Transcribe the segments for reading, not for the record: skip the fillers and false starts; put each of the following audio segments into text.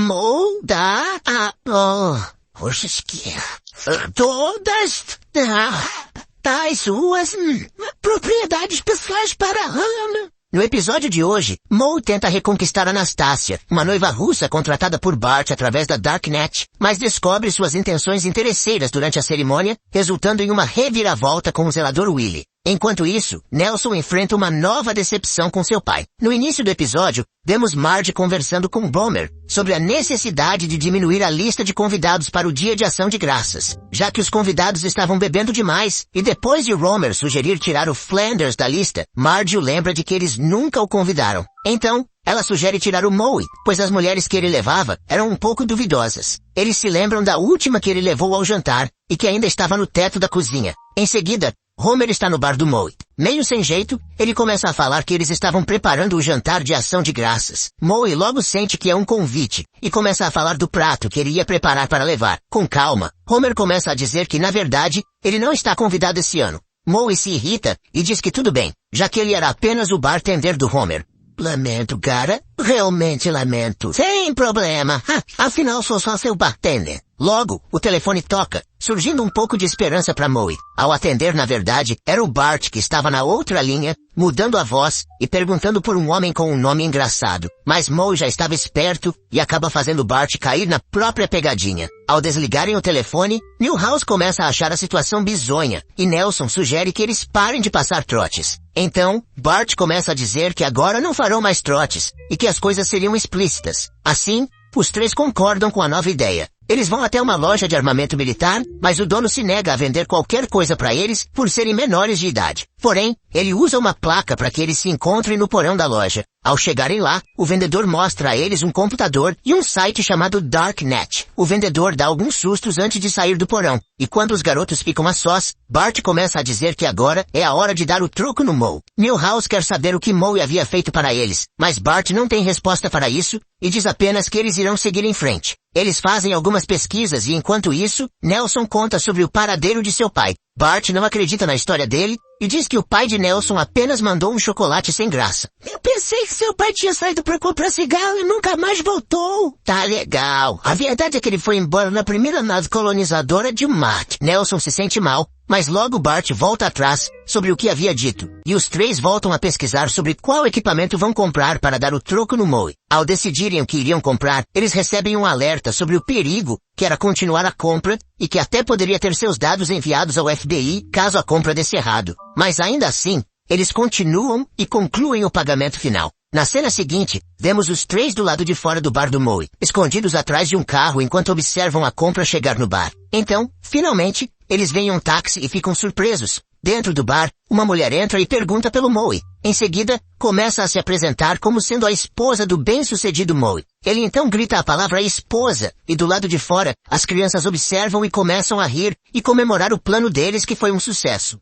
Mo da todas tais suas propriedades pessoais para Hannah. No episódio de hoje, Mo tenta reconquistar Anastasia, uma noiva russa contratada por Bart através da Darknet, mas descobre suas intenções interesseiras durante a cerimônia, resultando em uma reviravolta com o zelador Willie. Enquanto isso, Nelson enfrenta uma nova decepção com seu pai. No início do episódio, vemos Marge conversando com Romer sobre a necessidade de diminuir a lista de convidados para o Dia de Ação de Graças, já que os convidados estavam bebendo demais, e depois de Romer sugerir tirar o Flanders da lista, Marge o lembra de que eles nunca o convidaram. Então, ela sugere tirar o Moe, pois as mulheres que ele levava eram um pouco duvidosas. Eles se lembram da última que ele levou ao jantar, e que ainda estava no teto da cozinha. Em seguida, Homer está no bar do Moe. Meio sem jeito, ele começa a falar que eles estavam preparando o jantar de ação de graças. Moe logo sente que é um convite, e começa a falar do prato que ele ia preparar para levar. Com calma, Homer começa a dizer que, na verdade, ele não está convidado esse ano. Moe se irrita e diz que tudo bem, já que ele era apenas o bartender do Homer. Lamento, cara. Realmente lamento. Sem problema. Afinal, sou só seu bartender. Logo, o telefone toca, surgindo um pouco de esperança para Moe. Ao atender, na verdade, era o Bart que estava na outra linha, mudando a voz e perguntando por um homem com um nome engraçado. Mas Moe já estava esperto e acaba fazendo Bart cair na própria pegadinha. Ao desligarem o telefone, Milhouse começa a achar a situação bizonha e Nelson sugere que eles parem de passar trotes. Então, Bart começa a dizer que agora não farão mais trotes e que as coisas seriam explícitas. Assim, os três concordam com a nova ideia. Eles vão até uma loja de armamento militar, mas o dono se nega a vender qualquer coisa para eles por serem menores de idade. Porém, ele usa uma placa para que eles se encontrem no porão da loja. Ao chegarem lá, o vendedor mostra a eles um computador e um site chamado Darknet. O vendedor dá alguns sustos antes de sair do porão, e quando os garotos ficam a sós, Bart começa a dizer que agora é a hora de dar o troco no Moe. Milhouse quer saber o que Moe havia feito para eles, mas Bart não tem resposta para isso e diz apenas que eles irão seguir em frente. Eles fazem algumas pesquisas e enquanto isso, Nelson conta sobre o paradeiro de seu pai. Bart não acredita na história dele e diz que o pai de Nelson apenas mandou um chocolate sem graça. Eu pensei que seu pai tinha saído para comprar cigarro e nunca mais voltou. Tá legal. A verdade é que ele foi embora na primeira nave colonizadora de Marte. Nelson se sente mal, mas logo Bart volta atrás sobre o que havia dito. E os três voltam a pesquisar sobre qual equipamento vão comprar para dar o troco no Moe. Ao decidirem o que iriam comprar, eles recebem um alerta sobre o perigo que era continuar a compra e que até poderia ter seus dados enviados ao FBI caso a compra desse errado. Mas ainda assim, eles continuam e concluem o pagamento final. Na cena seguinte, vemos os três do lado de fora do bar do Moe, escondidos atrás de um carro enquanto observam a compra chegar no bar. Então, finalmente, eles veem um táxi e ficam surpresos. Dentro do bar, uma mulher entra e pergunta pelo Moe. Em seguida, começa a se apresentar como sendo a esposa do bem-sucedido Moe. Ele então grita a palavra esposa, e do lado de fora, as crianças observam e começam a rir e comemorar o plano deles que foi um sucesso.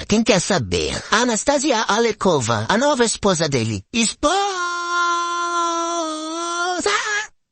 Quem quer saber? Anastasia Alekova, a nova esposa dele. Esposa!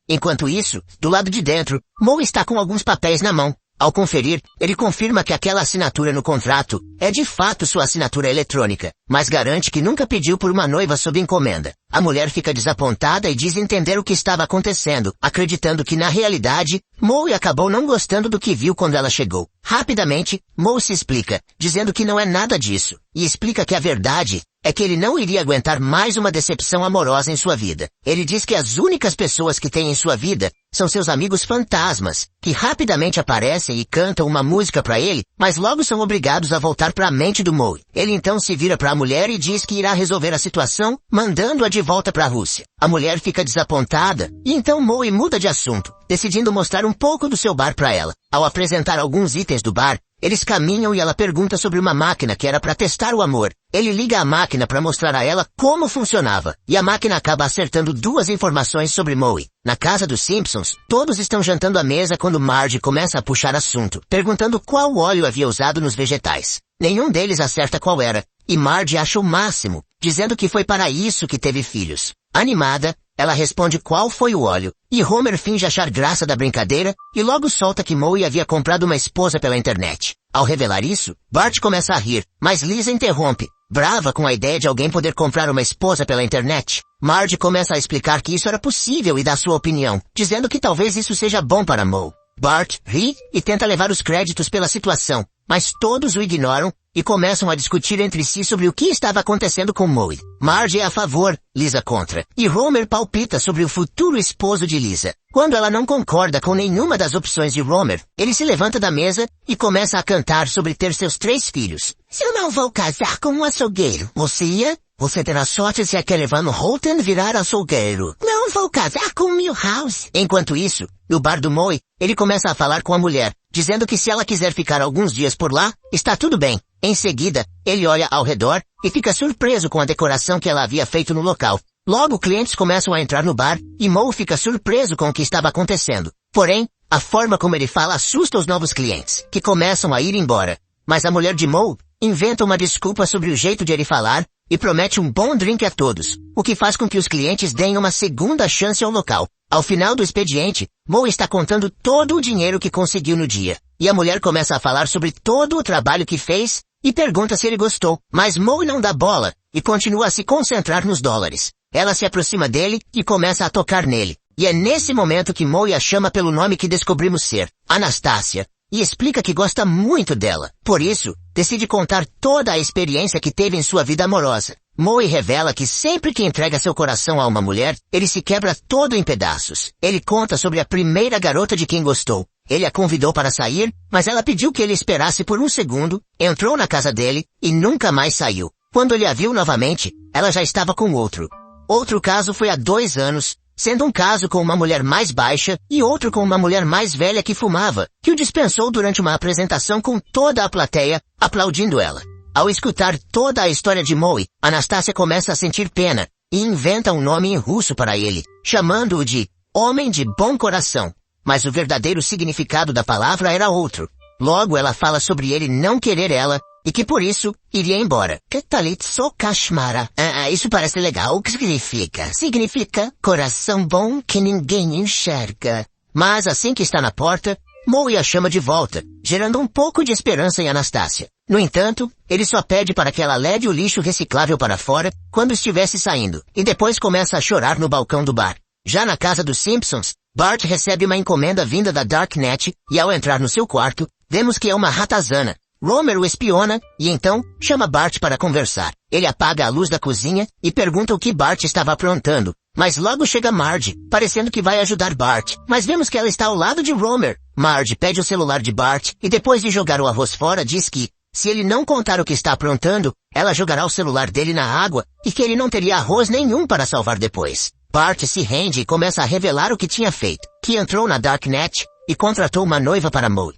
Enquanto isso, do lado de dentro, Moe está com alguns papéis na mão. Ao conferir, ele confirma que aquela assinatura no contrato é de fato sua assinatura eletrônica, mas garante que nunca pediu por uma noiva sob encomenda. A mulher fica desapontada e diz entender o que estava acontecendo, acreditando que na realidade, Moe acabou não gostando do que viu quando ela chegou. Rapidamente, Moe se explica, dizendo que não é nada disso, e explica que a verdade é que ele não iria aguentar mais uma decepção amorosa em sua vida. Ele diz que as únicas pessoas que tem em sua vida são seus amigos fantasmas, que rapidamente aparecem e cantam uma música para ele, mas logo são obrigados a voltar para a mente do Moe. Ele então se vira para a mulher e diz que irá resolver a situação, mandando-a de volta para a Rússia. A mulher fica desapontada e então Moe muda de assunto, decidindo mostrar um pouco do seu bar para ela. Ao apresentar alguns itens do bar, eles caminham e ela pergunta sobre uma máquina que era para testar o amor. Ele liga a máquina para mostrar a ela como funcionava, e a máquina acaba acertando duas informações sobre Moe. Na casa dos Simpsons, todos estão jantando à mesa quando Marge começa a puxar assunto, perguntando qual óleo havia usado nos vegetais. Nenhum deles acerta qual era, e Marge acha o máximo, dizendo que foi para isso que teve filhos. Animada, ela responde qual foi o óleo, e Homer finge achar graça da brincadeira e logo solta que Moe havia comprado uma esposa pela internet. Ao revelar isso, Bart começa a rir, mas Lisa interrompe, brava com a ideia de alguém poder comprar uma esposa pela internet. Marge começa a explicar que isso era possível e dá sua opinião, dizendo que talvez isso seja bom para Moe. Bart ri e tenta levar os créditos pela situação, mas todos o ignoram e começam a discutir entre si sobre o que estava acontecendo com Moe. Marge é a favor, Lisa contra, e Homer palpita sobre o futuro esposo de Lisa. Quando ela não concorda com nenhuma das opções de Homer, ele se levanta da mesa e começa a cantar sobre ter seus 3 filhos. Se eu não vou casar com um açougueiro, você ia? Você terá sorte se aquele Van Houten virar açougueiro. Não vou casar com Milhouse. Enquanto isso, no bar do Moe, ele começa a falar com a mulher, dizendo que se ela quiser ficar alguns dias por lá, está tudo bem. Em seguida, ele olha ao redor e fica surpreso com a decoração que ela havia feito no local. Logo, clientes começam a entrar no bar e Moe fica surpreso com o que estava acontecendo. Porém, a forma como ele fala assusta os novos clientes, que começam a ir embora. Mas a mulher de Moe inventa uma desculpa sobre o jeito de ele falar e promete um bom drink a todos, o que faz com que os clientes deem uma segunda chance ao local. Ao final do expediente, Moe está contando todo o dinheiro que conseguiu no dia, e a mulher começa a falar sobre todo o trabalho que fez e pergunta se ele gostou, mas Moe não dá bola e continua a se concentrar nos dólares. Ela se aproxima dele e começa a tocar nele, e é nesse momento que Moe a chama pelo nome que descobrimos ser, Anastasia, e explica que gosta muito dela. Por isso, decide contar toda a experiência que teve em sua vida amorosa. Moe revela que sempre que entrega seu coração a uma mulher, ele se quebra todo em pedaços. Ele conta sobre a primeira garota de quem gostou. Ele a convidou para sair, mas ela pediu que ele esperasse por um segundo, entrou na casa dele e nunca mais saiu. Quando ele a viu novamente, ela já estava com outro. Outro caso foi há 2 anos, sendo um caso com uma mulher mais baixa e outro com uma mulher mais velha que fumava, que o dispensou durante uma apresentação com toda a plateia, aplaudindo ela. Ao escutar toda a história de Moe, Anastasia começa a sentir pena e inventa um nome em russo para ele, chamando-o de Homem de Bom Coração. Mas o verdadeiro significado da palavra era outro. Logo ela fala sobre ele não querer ela e que por isso iria embora. Ketalitso Kashmara. Isso parece legal. O que significa? Significa coração bom que ninguém enxerga. Mas assim que está na porta, Moe a chama de volta, gerando um pouco de esperança em Anastasia. No entanto, ele só pede para que ela leve o lixo reciclável para fora quando estivesse saindo, e depois começa a chorar no balcão do bar. Já na casa dos Simpsons, Bart recebe uma encomenda vinda da Darknet, e ao entrar no seu quarto, vemos que é uma ratazana. Homer o espiona, e então chama Bart para conversar. Ele apaga a luz da cozinha e pergunta o que Bart estava aprontando. Mas logo chega Marge, parecendo que vai ajudar Bart, mas vemos que ela está ao lado de Homer. Marge pede o celular de Bart e depois de jogar o arroz fora diz que, se ele não contar o que está aprontando, ela jogará o celular dele na água e que ele não teria arroz nenhum para salvar depois. Bart se rende e começa a revelar o que tinha feito, que entrou na Darknet e contratou uma noiva para Moe.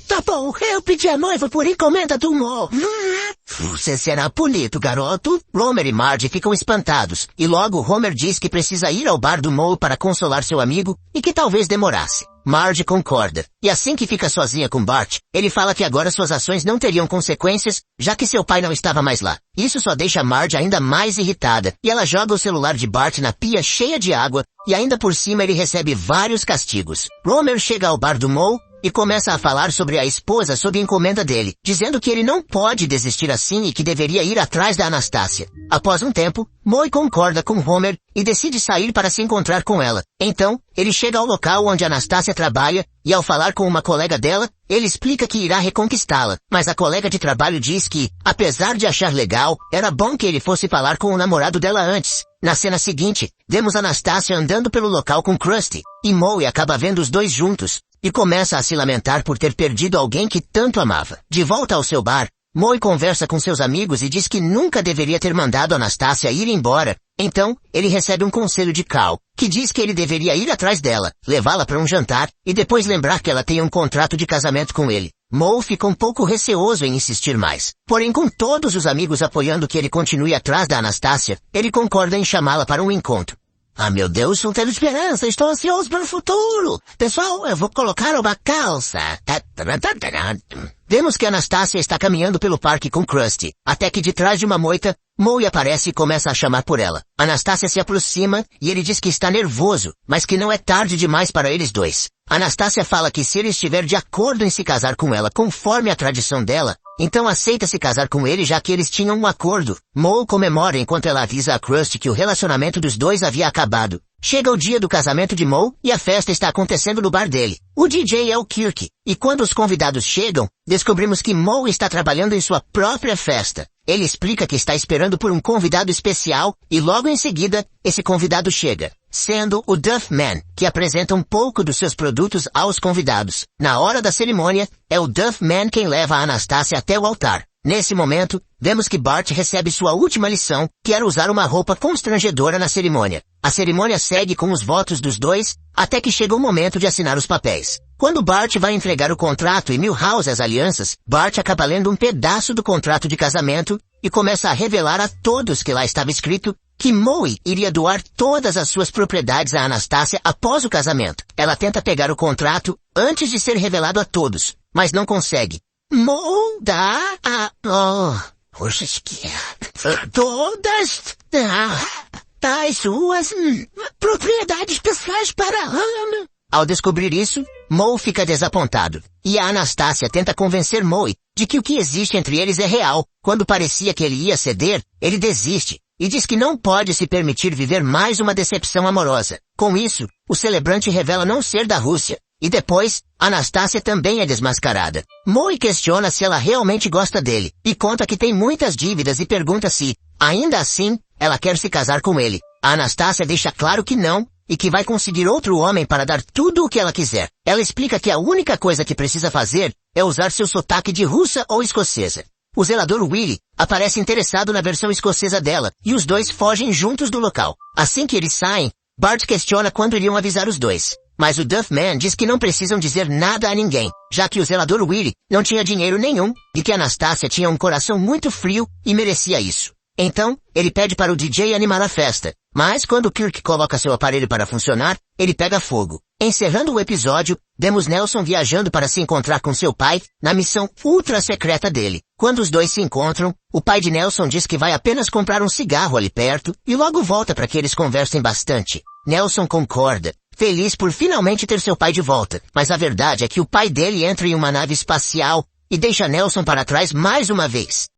Tá bom, eu pedi a noiva por encomenda do Moe. Você será punido, garoto. Homer e Marge ficam espantados, e logo Homer diz que precisa ir ao bar do Moe para consolar seu amigo e que talvez demorasse. Marge concorda, e assim que fica sozinha com Bart, ele fala que agora suas ações não teriam consequências, já que seu pai não estava mais lá. Isso só deixa Marge ainda mais irritada, e ela joga o celular de Bart na pia cheia de água, e ainda por cima ele recebe vários castigos. Homer chega ao bar do Moe e começa a falar sobre a esposa sob encomenda dele, dizendo que ele não pode desistir assim e que deveria ir atrás da Anastasia. Após um tempo, Moe concorda com Homer e decide sair para se encontrar com ela. Então, ele chega ao local onde Anastasia trabalha e ao falar com uma colega dela, ele explica que irá reconquistá-la, mas a colega de trabalho diz que, apesar de achar legal, era bom que ele fosse falar com o namorado dela antes. Na cena seguinte, vemos Anastasia andando pelo local com Krusty, e Moe acaba vendo os dois juntos, e começa a se lamentar por ter perdido alguém que tanto amava. De volta ao seu bar, Moe conversa com seus amigos e diz que nunca deveria ter mandado Anastasia ir embora. Então, ele recebe um conselho de Cal, que diz que ele deveria ir atrás dela, levá-la para um jantar e depois lembrar que ela tem um contrato de casamento com ele. Moe fica um pouco receoso em insistir mais. Porém, com todos os amigos apoiando que ele continue atrás da Anastasia, ele concorda em chamá-la para um encontro. Meu Deus, não tenho esperança, estou ansioso para o futuro. Pessoal, eu vou colocar uma calça. Vemos que Anastasia está caminhando pelo parque com Krusty, até que de trás de uma moita, Moe aparece e começa a chamar por ela. Anastasia se aproxima e ele diz que está nervoso, mas que não é tarde demais para eles dois. Anastasia fala que se ele estiver de acordo em se casar com ela conforme a tradição dela, Então aceita se casar com ele já que eles tinham um acordo. Mo comemora enquanto ela avisa a Krusty que o relacionamento dos dois havia acabado. Chega o dia do casamento de Mo e a festa está acontecendo no bar dele. O DJ é o Kirk, e quando os convidados chegam, descobrimos que Mo está trabalhando em sua própria festa. Ele explica que está esperando por um convidado especial e logo em seguida, esse convidado chega, sendo o Duff Man, que apresenta um pouco dos seus produtos aos convidados. Na hora da cerimônia, é o Duff Man quem leva a Anastasia até o altar. Nesse momento, vemos que Bart recebe sua última lição, que era usar uma roupa constrangedora na cerimônia. A cerimônia segue com os votos dos dois, até que chega o momento de assinar os papéis. Quando Bart vai entregar o contrato e Milhouse as alianças, Bart acaba lendo um pedaço do contrato de casamento e começa a revelar a todos que lá estava escrito que Moe iria doar todas as suas propriedades a Anastasia após o casamento. Ela tenta pegar o contrato antes de ser revelado a todos, mas não consegue. Moe dá todas as suas propriedades pessoais para Hannah. Ao descobrir isso, Moe fica desapontado. E a Anastasia tenta convencer Moe de que o que existe entre eles é real. Quando parecia que ele ia ceder, ele desiste e diz que não pode se permitir viver mais uma decepção amorosa. Com isso, o celebrante revela não ser da Rússia. E depois, Anastasia também é desmascarada. Moe questiona se ela realmente gosta dele, e conta que tem muitas dívidas e pergunta se, ainda assim, ela quer se casar com ele. A Anastasia deixa claro que não, e que vai conseguir outro homem para dar tudo o que ela quiser. Ela explica que a única coisa que precisa fazer é usar seu sotaque de russa ou escocesa. O zelador Willie aparece interessado na versão escocesa dela, e os dois fogem juntos do local. Assim que eles saem, Bart questiona quando iriam avisar os dois. Mas o Duff Man diz que não precisam dizer nada a ninguém, já que o zelador Willie não tinha dinheiro nenhum e que Anastasia tinha um coração muito frio e merecia isso. Então, ele pede para o DJ animar a festa, mas quando Kirk coloca seu aparelho para funcionar, ele pega fogo. Encerrando o episódio, vemos Nelson viajando para se encontrar com seu pai na missão ultra secreta dele. Quando os dois se encontram, o pai de Nelson diz que vai apenas comprar um cigarro ali perto e logo volta para que eles conversem bastante. Nelson concorda, feliz por finalmente ter seu pai de volta, mas a verdade é que o pai dele entra em uma nave espacial e deixa Nelson para trás mais uma vez.